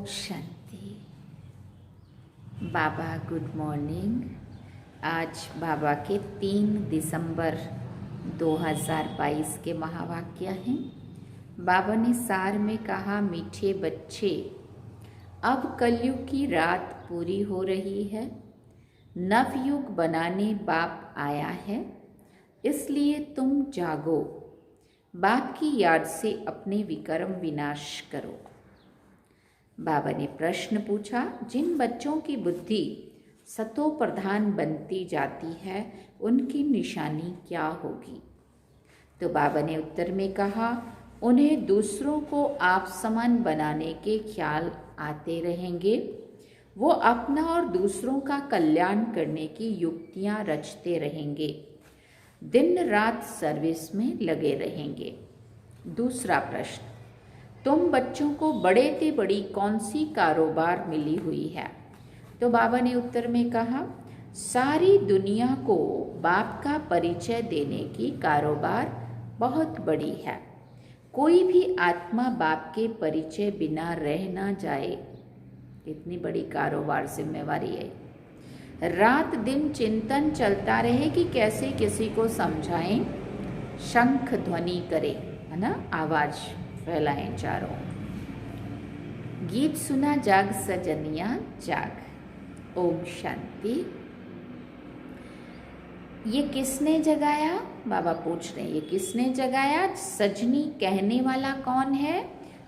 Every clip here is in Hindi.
शांति। बाबा गुड मॉर्निंग। आज बाबा के 3 दिसंबर 2022 के महावाक्य हैं। बाबा ने सार में कहा, मीठे बच्चे, अब कलयुग की रात पूरी हो रही है। नवयुग बनाने बाप आया है, इसलिए तुम जागो। बाप की याद से अपने विकर्म विनाश करो। बाबा ने प्रश्न पूछा, जिन बच्चों की बुद्धि सतो प्रधान बनती जाती है, उनकी निशानी क्या होगी? तो बाबा ने उत्तर में कहा, उन्हें दूसरों को आप समान बनाने के ख्याल आते रहेंगे। वो अपना और दूसरों का कल्याण करने की युक्तियां रचते रहेंगे, दिन रात सर्विस में लगे रहेंगे। दूसरा प्रश्न, तुम बच्चों को बड़े से बड़ी कौन सी कारोबार मिली हुई है? तो बाबा ने उत्तर में कहा, सारी दुनिया को बाप का परिचय देने की कारोबार बहुत बड़ी है। कोई भी आत्मा बाप के परिचय बिना रह ना जाए। इतनी बड़ी कारोबार जिम्मेवारी है। रात दिन चिंतन चलता रहे कि कैसे किसी को समझाएं, शंख ध्वनि करें, है ना, आवाज फैलाएं चारों। गीत सुना जाग सजनिया जाग। ओम शांति। ये किसने जगाया? बाबा पूछ रहे हैं, ये किसने जगाया? सजनी कहने वाला कौन है?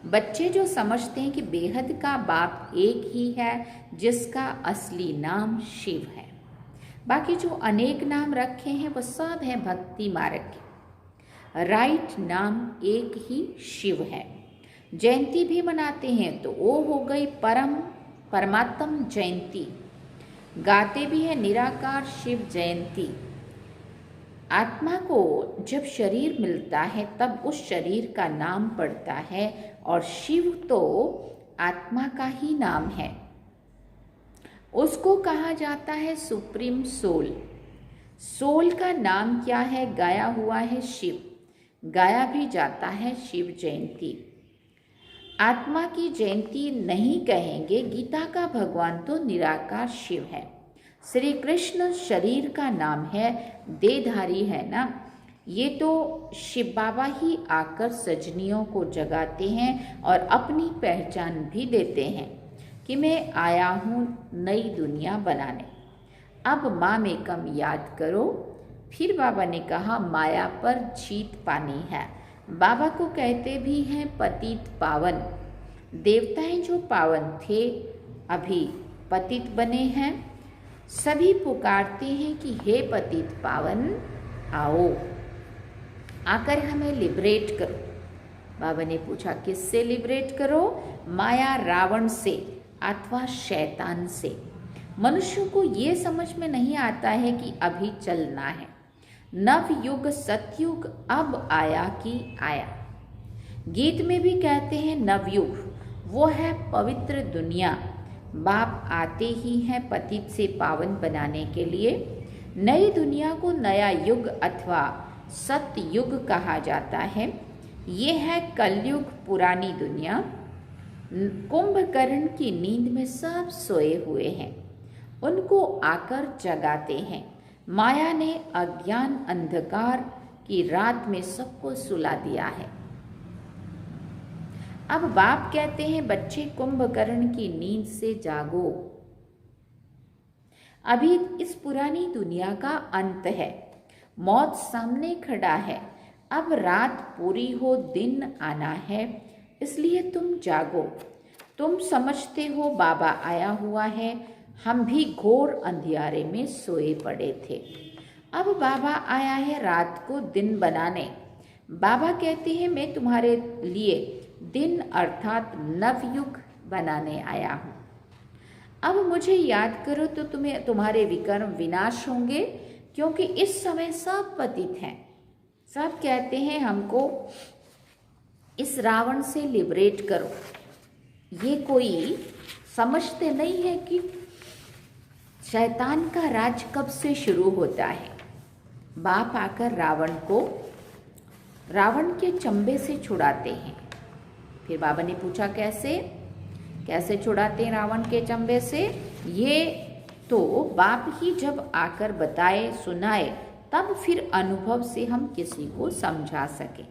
बच्चे जो समझते हैं कि बेहद का बाप एक ही है, जिसका असली नाम शिव है। बाकी जो अनेक नाम रखे हैं वो सब है भक्ति मार्ग के। राइट नाम एक ही शिव है। जयंती भी मनाते हैं तो वो हो गई परमात्म जयंती। गाते भी है निराकार शिव जयंती। आत्मा को जब शरीर मिलता है तब उस शरीर का नाम पड़ता है, और शिव तो आत्मा का ही नाम है। उसको कहा जाता है सुप्रीम सोल। सोल का नाम क्या है? गाया हुआ है शिव। गाया भी जाता है शिव जयंती। आत्मा की जयंती नहीं कहेंगे। गीता का भगवान तो निराकार शिव है। श्री कृष्ण शरीर का नाम है, देहधारी है ना। ये तो शिव बाबा ही आकर सजनियों को जगाते हैं और अपनी पहचान भी देते हैं कि मैं आया हूँ नई दुनिया बनाने। अब माम एकम याद करो। फिर बाबा ने कहा, माया पर जीत पानी है। बाबा को कहते भी हैं पतित पावन। देवताएं जो पावन थे अभी पतित बने हैं। सभी पुकारते हैं कि हे पतित पावन आओ, आकर हमें लिबरेट करो। बाबा ने पूछा, किससे लिबरेट करो? माया रावण से अथवा शैतान से। मनुष्य को ये समझ में नहीं आता है कि अभी चलना है। नवयुग सतयुग अब आया कि आया। गीत में भी कहते हैं नवयुग, वो है पवित्र दुनिया। बाप आते ही हैं पतित से पावन बनाने के लिए। नई दुनिया को नया युग अथवा सतयुग कहा जाता है। ये है कलयुग, पुरानी दुनिया। कुंभकर्ण की नींद में सब सोए हुए हैं, उनको आकर जगाते हैं। माया ने अज्ञान अंधकार की रात में सबको सुला दिया है। अब बाप कहते हैं, बच्चे कुंभकर्ण की नींद से जागो। अभी इस पुरानी दुनिया का अंत है। मौत सामने खड़ा है। अब रात पूरी हो, दिन आना है, इसलिए तुम जागो। तुम समझते हो बाबा आया हुआ है। हम भी घोर अंधियारे में सोए पड़े थे। अब बाबा आया है रात को दिन बनाने। बाबा कहते हैं, मैं तुम्हारे लिए दिन अर्थात नवयुग बनाने आया हूँ। अब मुझे याद करो तो तुम्हारे विकर्म विनाश होंगे, क्योंकि इस समय सब पतित हैं। सब कहते हैं हमको इस रावण से लिबरेट करो। ये कोई समझते नहीं है कि शैतान का राज कब से शुरू होता है। बाप आकर रावण के चंबे से छुड़ाते हैं। फिर बाबा ने पूछा, कैसे? कैसे छुड़ाते हैं रावण के चंबे से? ये तो बाप ही जब आकर बताए सुनाए तब फिर अनुभव से हम किसी को समझा सके।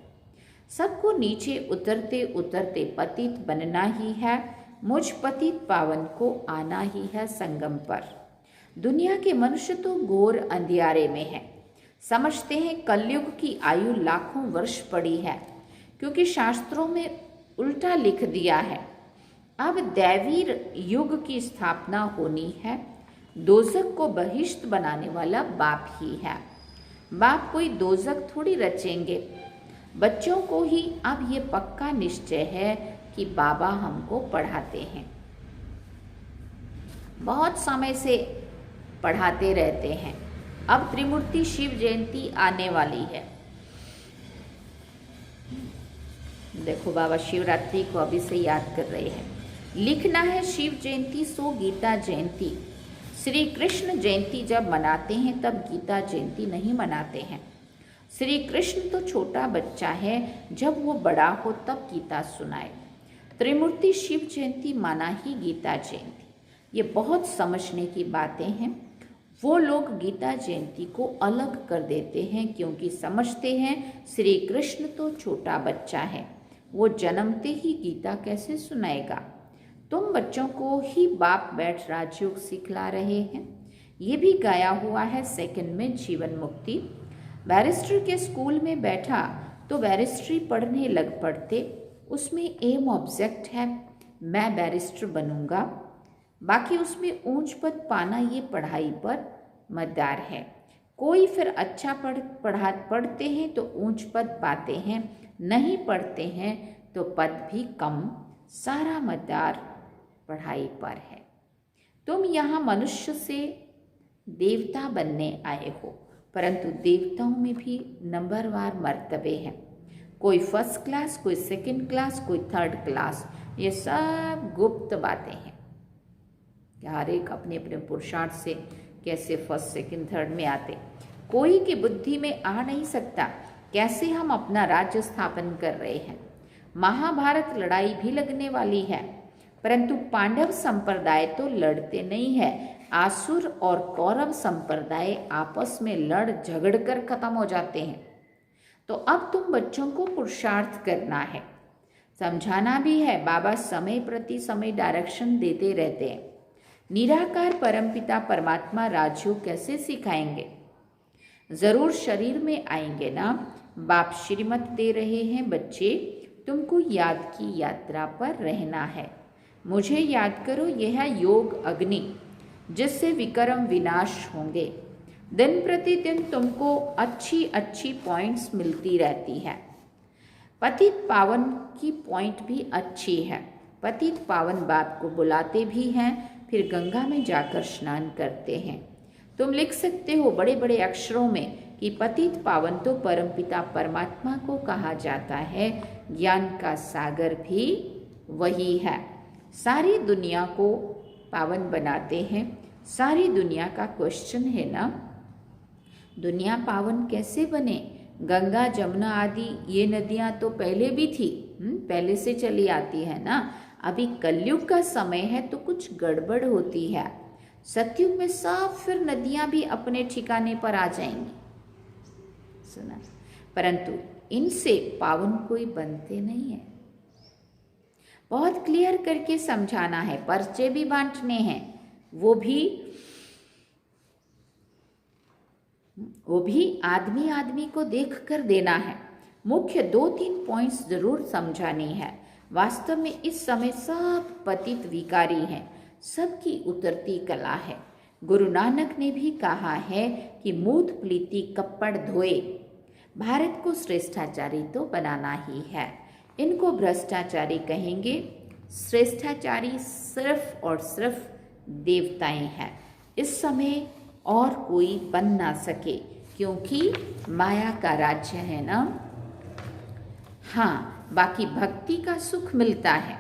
सबको नीचे उतरते उतरते पतित बनना ही है, मुझ पतित पावन को आना ही है संगम पर। दुनिया के मनुष्य तो घोर अंधियारे में है, समझते हैं कलयुग की आयु लाखों वर्ष पड़ी है, क्योंकि शास्त्रों में उल्टा लिख दिया है। अब दैवी युग की स्थापना होनी है, दोजक को बहिष्ट बनाने वाला बाप ही है। बाप कोई दोजक थोड़ी रचेंगे। बच्चों को ही अब ये पक्का निश्चय है कि बाबा हमको पढ़ाते हैं, बहुत समय से पढ़ाते रहते हैं। अब त्रिमूर्ति शिव जयंती आने वाली है। देखो बाबा शिवरात्रि को अभी से याद कर रहे हैं। लिखना है शिव जयंती सो गीता जयंती। श्री कृष्ण जयंती जब मनाते हैं तब गीता जयंती नहीं मनाते हैं। श्री कृष्ण तो छोटा बच्चा है, जब वो बड़ा हो तब गीता सुनाए। त्रिमूर्ति शिव जयंती माना ही गीता जयंती। ये बहुत समझने की बातें हैं। वो लोग गीता जयंती को अलग कर देते हैं क्योंकि समझते हैं श्री कृष्ण तो छोटा बच्चा है, वो जन्मते ही गीता कैसे सुनाएगा। तुम बच्चों को ही बाप बैठ राजयोग सिखला रहे हैं। ये भी गाया हुआ है सेकंड में जीवन मुक्ति। बैरिस्टर के स्कूल में बैठा तो बैरिस्ट्री पढ़ने लग पड़ते। उसमें एम ऑब्जेक्ट है, मैं बैरिस्टर बनूंगा। बाकी उसमें ऊंच पद पाना ये पढ़ाई पर मदार है। कोई फिर अच्छा पढ़ते हैं तो ऊंच पद पाते हैं, नहीं पढ़ते हैं तो पद भी कम। सारा मदार पढ़ाई पर है। तुम यहाँ मनुष्य से देवता बनने आए हो, परंतु देवताओं में भी नंबरवार मर्तबे हैं। कोई फर्स्ट क्लास, कोई सेकंड क्लास, कोई थर्ड क्लास। ये सब गुप्त बातें हैं कि हर एक अपने अपने पुरुषार्थ से कैसे फर्स्ट सेकंड थर्ड में आते। कोई की बुद्धि में आ नहीं सकता कैसे हम अपना राज्य स्थापन कर रहे हैं। महाभारत लड़ाई भी लगने वाली है, परंतु पांडव संप्रदाय तो लड़ते नहीं है। आसुर और कौरव संप्रदाय आपस में लड़ झगड़ कर खत्म हो जाते हैं। तो अब तुम बच्चों को पुरुषार्थ करना है, समझाना भी है। बाबा समय प्रति समय डायरेक्शन देते रहते हैं। निराकार परमपिता परमात्मा राजयोग कैसे सिखाएंगे? जरूर शरीर में आएंगे ना। बाप श्रीमत दे रहे हैं, बच्चे तुमको याद की यात्रा पर रहना है। मुझे याद करो, यह है योग अग्नि जिससे विक्रम विनाश होंगे। दिन प्रतिदिन तुमको अच्छी अच्छी पॉइंट्स मिलती रहती है। पतित पावन की पॉइंट भी अच्छी है। पतित पावन बाप को बुलाते भी हैं, फिर गंगा में जाकर स्नान करते हैं। तुम लिख सकते हो बड़े बड़े अक्षरों में कि पतित पावन तो परमपिता परमात्मा को कहा जाता है। ज्ञान का सागर भी वही है। सारी दुनिया को पावन बनाते हैं। सारी दुनिया का क्वेश्चन है ना, दुनिया पावन कैसे बने? गंगा जमुना आदि ये नदियाँ तो पहले भी थी, पहले से चली आती है ना। अभी कलयुग का समय है तो कुछ गड़बड़ होती है। सतयुग में सब फिर नदियाँ भी अपने ठिकाने पर आ जाएंगी। सुना, परंतु इनसे पावन कोई बनते नहीं है। बहुत क्लियर करके समझाना है, पर्चे भी बांटने हैं। वो भी आदमी आदमी को देख कर देना है। मुख्य 2-3 पॉइंट्स जरूर समझानी है। वास्तव में इस समय सब पतित विकारी हैं, सबकी उतरती कला है। गुरु नानक ने भी कहा है कि मूत प्लीति कपड़ धोए। भारत को श्रेष्ठाचारी तो बनाना ही है। इनको भ्रष्टाचारी कहेंगे। श्रेष्ठाचारी सिर्फ और सिर्फ देवताएं हैं। इस समय और कोई बन ना सके, क्योंकि माया का राज्य है ना। हाँ, बाकी भक्ति का सुख मिलता है।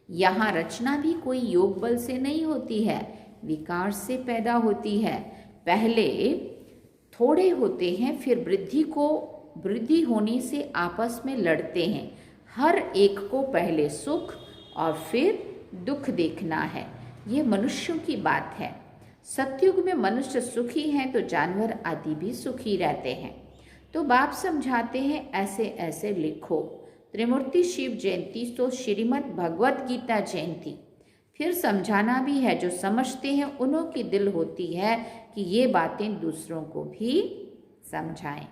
यहाँ रचना भी कोई योग बल से नहीं होती है, विकार से पैदा होती है। पहले थोड़े होते हैं, फिर वृद्धि होने से आपस में लड़ते हैं। हर एक को पहले सुख और फिर दुख देखना है, ये मनुष्यों की बात है। सतयुग में मनुष्य सुखी हैं तो जानवर आदि भी सुखी रहते हैं। तो बाप समझाते हैं ऐसे ऐसे लिखो। त्रिमूर्ति शिव जयंती तो श्रीमद् भगवत गीता जयंती। फिर समझाना भी है, जो समझते हैं उन्हों की दिल होती है कि ये बातें दूसरों को भी समझाएं।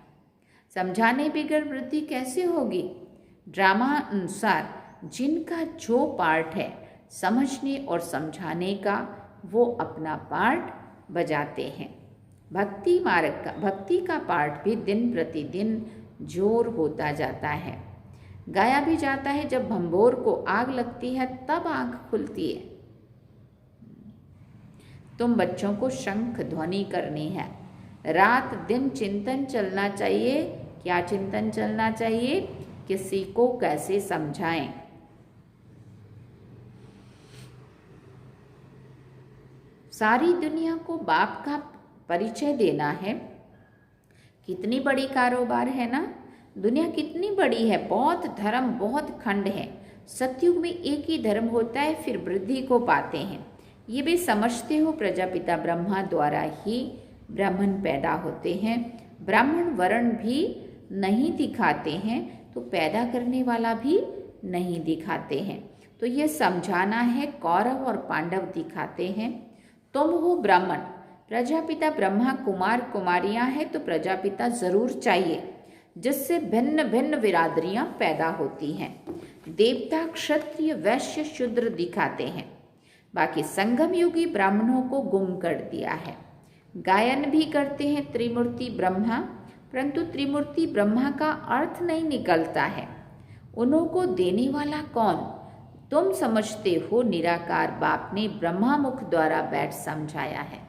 समझाने बगैर वृद्धि कैसे होगी? ड्रामा अनुसार जिनका जो पार्ट है समझने और समझाने का, वो अपना पार्ट बजाते हैं। भक्ति का पार्ट भी दिन प्रतिदिन जोर होता जाता है। गाया भी जाता है, जब भंबोर को आग लगती है तब आंख खुलती है। तुम बच्चों को शंख ध्वनि करनी है। रात दिन चिंतन चलना चाहिए। क्या चिंतन चलना चाहिए? किसी को कैसे समझाएं। सारी दुनिया को बाप का परिचय देना है। कितनी बड़ी कारोबार है ना। दुनिया कितनी बड़ी है, बहुत धर्म, बहुत खंड है। सतयुग में एक ही धर्म होता है, फिर वृद्धि को पाते हैं। ये भी समझते हो, प्रजापिता ब्रह्मा द्वारा ही ब्राह्मण पैदा होते हैं। ब्राह्मण वर्ण भी नहीं दिखाते हैं तो पैदा करने वाला भी नहीं दिखाते हैं। तो ये समझाना है। कौरव और पांडव दिखाते हैं। तुम हो ब्राह्मण, प्रजापिता ब्रह्मा कुमार कुमारियां हैं, तो प्रजापिता जरूर चाहिए, जिससे भिन्न भिन्न बिरादरियां पैदा होती हैं। देवता क्षत्रिय वैश्य शूद्र दिखाते हैं। बाकी संगम युगी ब्राह्मणों को गुम कर दिया है। गायन भी करते हैं त्रिमूर्ति ब्रह्मा, परंतु त्रिमूर्ति ब्रह्मा का अर्थ नहीं निकलता है। उन्हों को देने वाला कौन? तुम समझते हो, निराकार बाप ने ब्रह्मा मुख द्वारा बैठ समझाया है।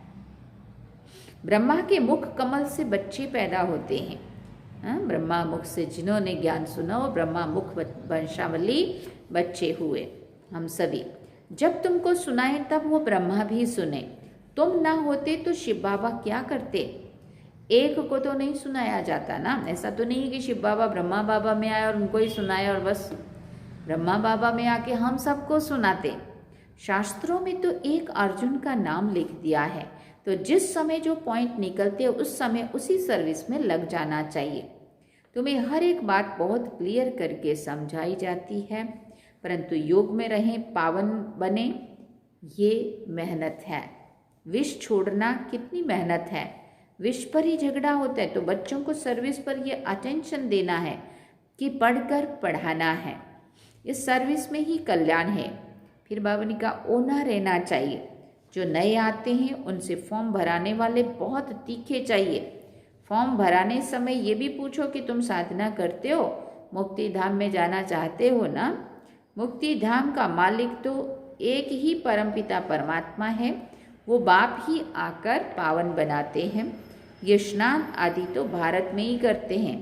ब्रह्मा के मुख कमल से बच्चे पैदा होते हैं। ब्रह्मा मुख से जिन्होंने ज्ञान सुना, वो ब्रह्मा मुख वंशावली बच्चे हुए। हम सभी जब तुमको सुनाए तब वो ब्रह्मा भी सुने। तुम ना होते तो शिव बाबा क्या करते? एक को तो नहीं सुनाया जाता ना। ऐसा तो नहीं है कि शिव बाबा ब्रह्मा बाबा में आए और उनको ही सुनाए और बस ब्रह्मा बाबा में आके हम सबको सुनाते। शास्त्रों में तो एक अर्जुन का नाम लिख दिया है, तो जिस समय जो पॉइंट निकलते उस समय उसी सर्विस में लग जाना चाहिए। तुम्हें हर एक बात बहुत क्लियर करके समझाई जाती है, परंतु योग में रहें, पावन बने, ये मेहनत है। विष छोड़ना कितनी मेहनत है। विष पर ही झगड़ा होता है, तो बच्चों को सर्विस पर ये अटेंशन देना है कि पढ़कर पढ़ाना है। इस सर्विस में ही कल्याण है। फिर बाबा ने कहा ओना रहना चाहिए। जो नए आते हैं उनसे फॉर्म भराने वाले बहुत तीखे चाहिए। फॉर्म भराने समय ये भी पूछो कि तुम साधना करते हो, मुक्ति धाम में जाना चाहते हो ना। मुक्ति धाम का मालिक तो एक ही परमपिता परमात्मा है, वो बाप ही आकर पावन बनाते हैं। ये स्नान आदि तो भारत में ही करते हैं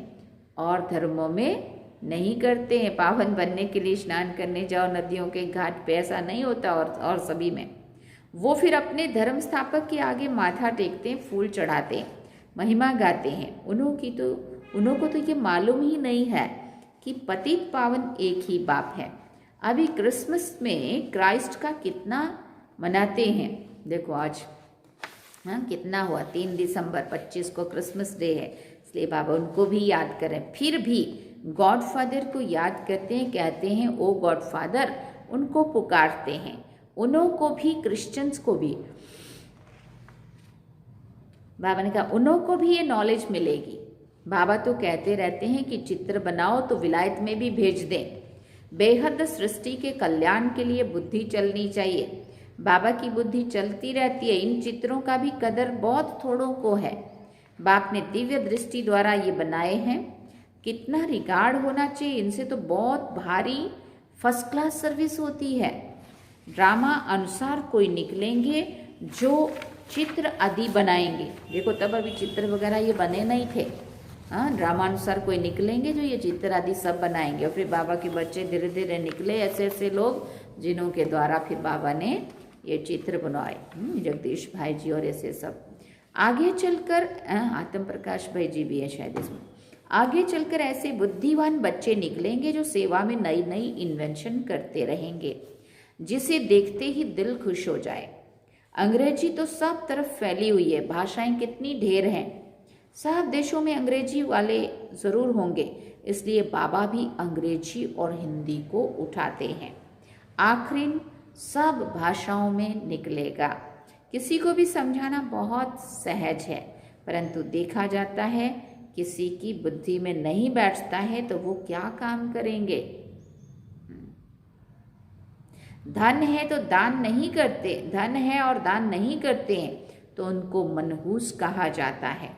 और धर्मों में नहीं करते हैं। पावन बनने के लिए स्नान करने जाओ नदियों के घाट पे, ऐसा नहीं होता। और सभी में वो फिर अपने धर्म स्थापक के आगे माथा टेकते हैं, फूल चढ़ाते हैं, महिमा गाते हैं। उन्हों को तो ये मालूम ही नहीं है कि पतित पावन एक ही बाप है। अभी क्रिसमस में क्राइस्ट का कितना मनाते हैं। देखो आज कितना हुआ, 3 दिसंबर 25 को क्रिसमस डे है, इसलिए बाबा उनको भी याद करें। फिर भी गॉड फादर को याद करते हैं, कहते हैं ओ गॉड फादर, उनको पुकारते हैं। उन्हों को भी, क्रिश्चियंस को भी, बाबा ने कहा उन्हों को भी ये नॉलेज मिलेगी। बाबा तो कहते रहते हैं कि चित्र बनाओ तो विलायत में भी भेज दें। बेहद सृष्टि के कल्याण के लिए बुद्धि चलनी चाहिए। बाबा की बुद्धि चलती रहती है। इन चित्रों का भी कदर बहुत थोड़ों को है। बाप ने दिव्य दृष्टि द्वारा ये बनाए हैं। कितना रिगार्ड होना चाहिए इनसे, तो बहुत भारी फर्स्ट क्लास सर्विस होती है। ड्रामा अनुसार कोई निकलेंगे जो चित्र आदि बनाएंगे। देखो तब अभी चित्र वगैरह ये बने नहीं थे। ड्रामा अनुसार कोई निकलेंगे जो ये चित्र आदि सब बनाएंगे। और फिर बाबा के बच्चे धीरे धीरे निकले, ऐसे ऐसे लोग जिन्हों के द्वारा फिर बाबा ने ये चित्र बनवाए। जगदीश भाई जी और ऐसे सब। आगे चलकर आत्म प्रकाश भाई जी भी है शायद इसमें। आगे चलकर ऐसे बुद्धिवान बच्चे निकलेंगे जो सेवा में नई नई इन्वेंशन करते रहेंगे। जिसे देखते ही दिल खुश हो जाए। अंग्रेजी तो सब तरफ फैली हुई है, भाषाएं कितनी ढेर हैं। सब देशों में अंग्रेजी वाले ज़रूर होंगे, इसलिए बाबा भी अंग्रेजी और हिंदी को उठाते हैं। आखिर सब भाषाओं में निकलेगा। किसी को भी समझाना बहुत सहज है, परंतु देखा जाता है किसी की बुद्धि में नहीं बैठता है तो वो क्या काम करेंगे। धन है तो दान नहीं करते, धन है और दान नहीं करते हैं तो उनको मनहूस कहा जाता है।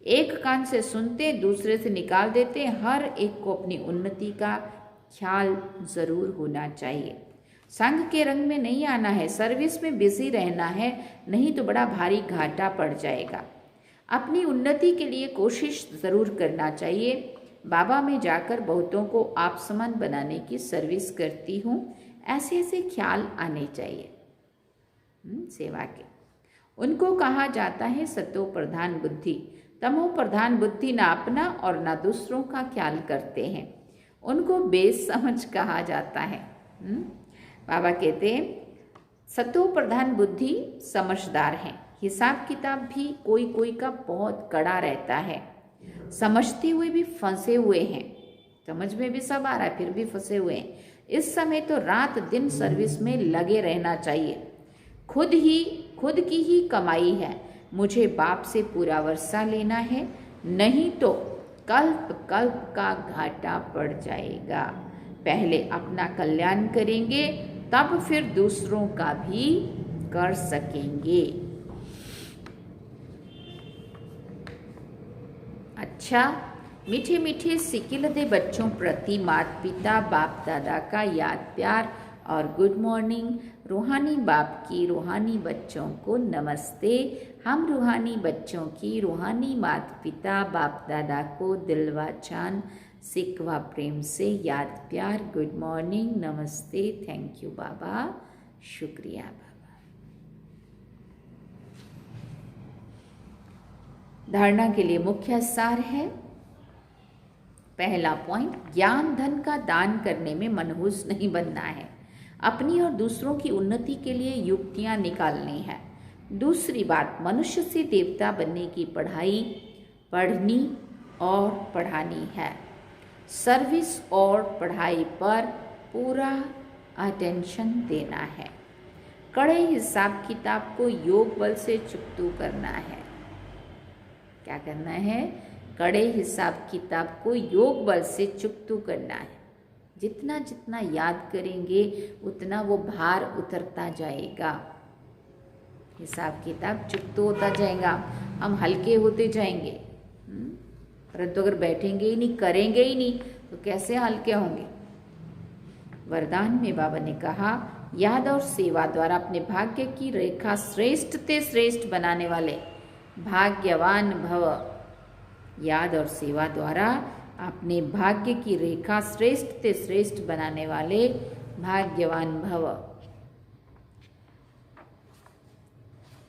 एक कान से सुनते दूसरे से निकाल देते। हर एक को अपनी उन्नति का ख्याल जरूर होना चाहिए। संघ के रंग में नहीं आना है, सर्विस में बिजी रहना है, नहीं तो बड़ा भारी घाटा पड़ जाएगा। अपनी उन्नति के लिए कोशिश जरूर करना चाहिए। बाबा में जाकर बहुतों को आप समान बनाने की सर्विस करती हूँ, ऐसे ऐसे ख्याल आने चाहिए सेवा के। उनको कहा जाता है सतो प्रधान बुद्धि। तमो प्रधान बुद्धि ना अपना और ना दूसरों का ख्याल करते हैं, उनको बेसमझ कहा जाता है। बाबा कहते हैं सतो प्रधान बुद्धि समझदार हैं। हिसाब किताब भी कोई कोई का बहुत कड़ा रहता है, समझते हुए भी फंसे हुए हैं। समझ में भी सब आ रहा है फिर भी फंसे हुए हैं। इस समय तो रात दिन सर्विस में लगे रहना चाहिए। खुद की ही कमाई है, मुझे बाप से पूरा वर्षा लेना है, नहीं तो कल्प कल्प का घाटा पड़ जाएगा। पहले अपना कल्याण करेंगे तब फिर दूसरों का भी कर सकेंगे। अच्छा, मीठे मीठे सिकिल दे बच्चों प्रति माता पिता बाप दादा का याद प्यार और गुड मॉर्निंग। रूहानी बाप की रूहानी बच्चों को नमस्ते। हम रूहानी बच्चों की रूहानी माता पिता बाप दादा को दिलवा चान सिकवा प्रेम से याद प्यार, गुड मॉर्निंग, नमस्ते, थैंक यू बाबा, शुक्रिया बाबा। धारणा के लिए मुख्य सार है। पहला पॉइंट, ज्ञान धन का दान करने में मनहूस नहीं बनना है, अपनी और दूसरों की उन्नति के लिए युक्तियां निकालनी है। दूसरी बात, मनुष्य से देवता बनने की पढ़ाई पढ़नी और पढ़ानी है। सर्विस और पढ़ाई पर पूरा अटेंशन देना है। कड़े हिसाब किताब को योग बल से चुकतू करना है। क्या करना है? कड़े हिसाब किताब को योग बल से चुकतू करना है। जितना जितना याद करेंगे उतना वो भार उतरता जाएगा, हिसाब किताब चुकतू होता जाएगा, हम हल्के होते जाएंगे। परंतु अगर बैठेंगे ही नहीं, करेंगे ही नहीं, तो कैसे हल्के होंगे। वरदान में बाबा ने कहा, याद और सेवा द्वारा अपने भाग्य की रेखा श्रेष्ठ ते श्रेष्ठ बनाने वाले भाग्यवान भव। याद और सेवा द्वारा अपने भाग्य की रेखा श्रेष्ठ ते श्रेष्ठ बनाने वाले भाग्यवान भव।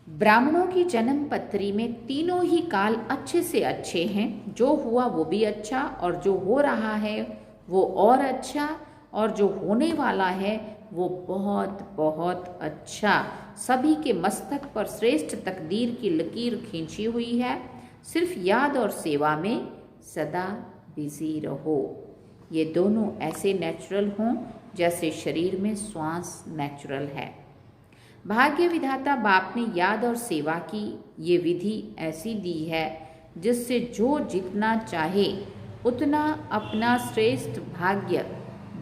ब्राह्मणों की जन्म पत्री में तीनों ही काल अच्छे से अच्छे हैं। जो हुआ वो भी अच्छा, और जो हो रहा है वो और अच्छा, और जो होने वाला है वो बहुत बहुत अच्छा। सभी के मस्तक पर श्रेष्ठ तकदीर की लकीर खींची हुई है। सिर्फ याद और सेवा में सदा बिजी रहो। ये दोनों ऐसे नेचुरल हों जैसे शरीर में श्वास नेचुरल है। भाग्य विधाता बाप ने याद और सेवा की ये विधि ऐसी दी है जिससे जो जितना चाहे उतना अपना श्रेष्ठ भाग्य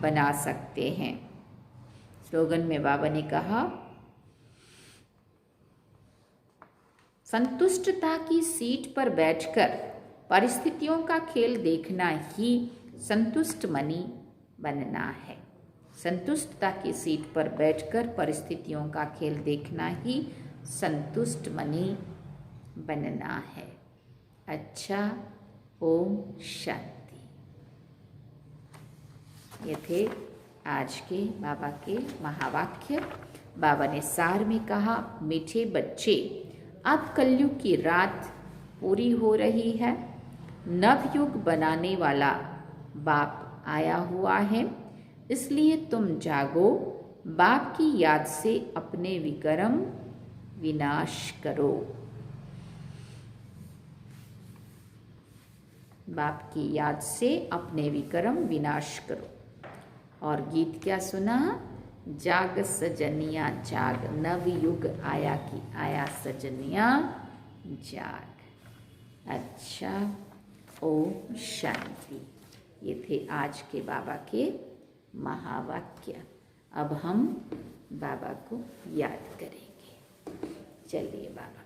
बना सकते हैं। स्लोगन में बाबा ने कहा, संतुष्टता की सीट पर बैठकर परिस्थितियों का खेल देखना ही संतुष्ट मनी बनना है। संतुष्टता की सीट पर बैठकर परिस्थितियों का खेल देखना ही संतुष्ट मनी बनना है। अच्छा, ओम शांति। ये थे आज के बाबा के महावाक्य। बाबा ने सार में कहा, मीठे बच्चे, अब कलयुग की रात पूरी हो रही है। नवयुग बनाने वाला बाप आया हुआ है, इसलिए तुम जागो, बाप की याद से अपने विकर्म विनाश करो। बाप की याद से अपने विकर्म विनाश करो। और गीत क्या सुना? जाग सजनिया जाग, नव युग आया की आया सजनिया जाग। अच्छा, ओम शांति। ये थे आज के बाबा के महावाक्य। अब हम बाबा को याद करेंगे। चलिए बाबा